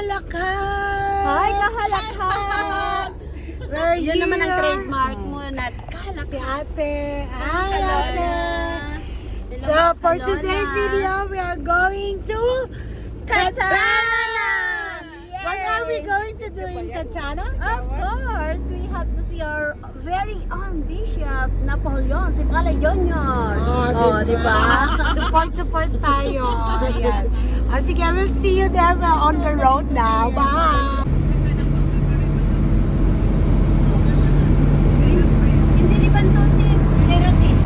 kahalakhan! Hi, kahalakhan! We're Yun here. naman ang trademark mo na Si kahalakhan. ate. Hi, Hello ate. na. So, for Hello today's na. video, we are going to Katana! Yay! What are we going to do in Katana? Of course, we have to see our very own Bishop Napoleon, si Palay Junior. Diba? Support tayo. Ayan. Sige, we'll see you there. We're on the road now. Bye! Hindi riban to sis, Geraldine.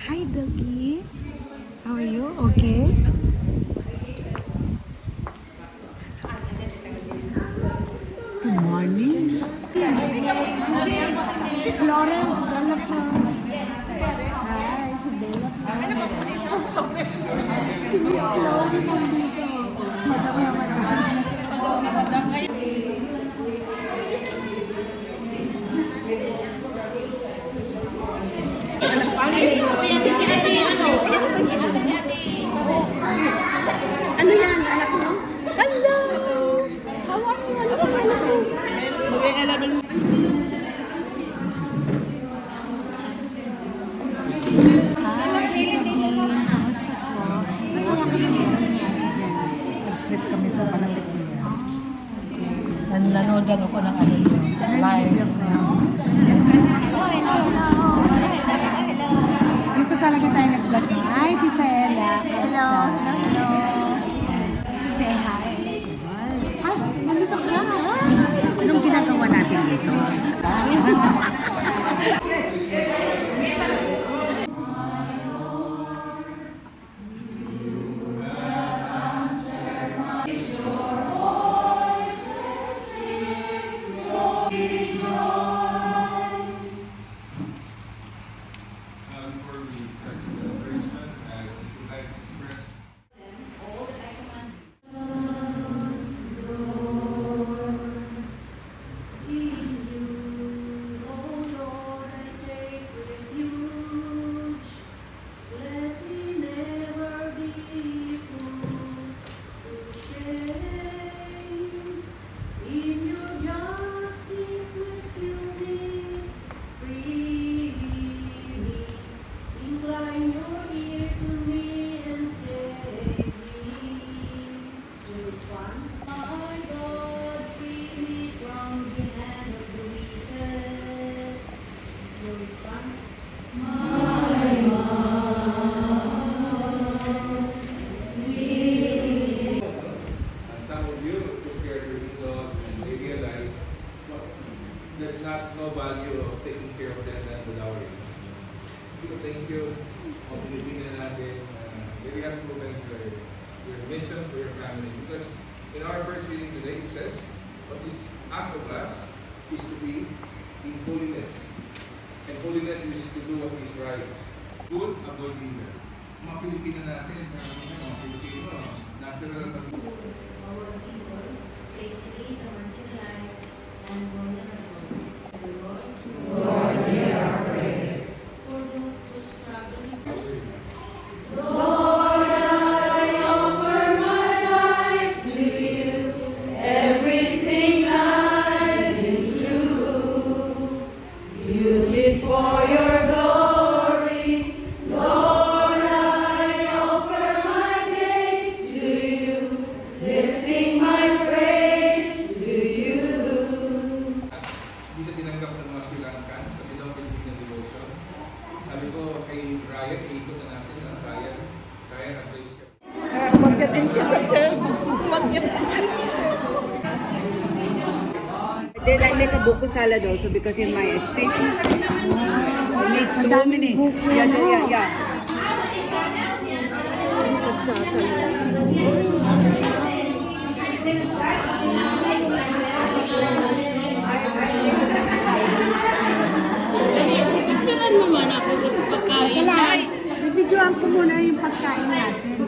Hi, doggy. How are you? Okay? Good morning. Si Florence, Bella Florence. Hi, si Bella Florence. Si Miss Chloe nandito. Madam. Ano yan, anak mo? Hello! How are you? Hi, kamusta po? Natawa ko lang yung nangyari dyan. Nag-trip kami sa Malapit niya. Nanonood ako ng ano yun, live. Dito talaga tayo nag-vlog. Hi, Tita Ella. Hello. Say hi. Ay, nandito ka. Anong ginagawa natin dito? Before we start the celebration, I would like to express and some of you took care of your in-laws and they realized well, there's not no value of taking care of them than the dowry. Thank you. Pilipinan natin. Very happy to thank your mission for your family. Because in our first reading today, it says, what is asked of us is to be in holiness. And holiness is to do what is right. Good, avoid evil. Mga Pilipino natin, mga Pilipino, natural na Especially the marginalized and vulnerable. For those who struggle hindi siya tinanggap ng mga Sri Lankans kasi daw may na devotion. Sabi ko kay Ryan, iikot na natin. Ryan, advice ka. Pagdating siya sa church. Pagdating siya sa church. Then I like a buko salad also because in my estate, I need so many. Yeah. Picturean mo man ako sa pagkain. Ay! Videoan ko muna yung pagkain natin.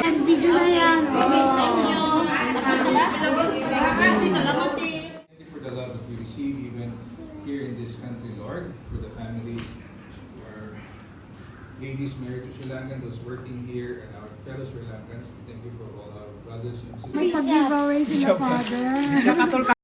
And video na yan. Thank you. Salamat eh. Thank you for the love that we receive even here in this country, Lord, for the families, our ladies married to Sri Lankan, those working here, and our fellow Sri Lankans. We thank you for all our brothers and sisters. May pag-giveaway sila, Father.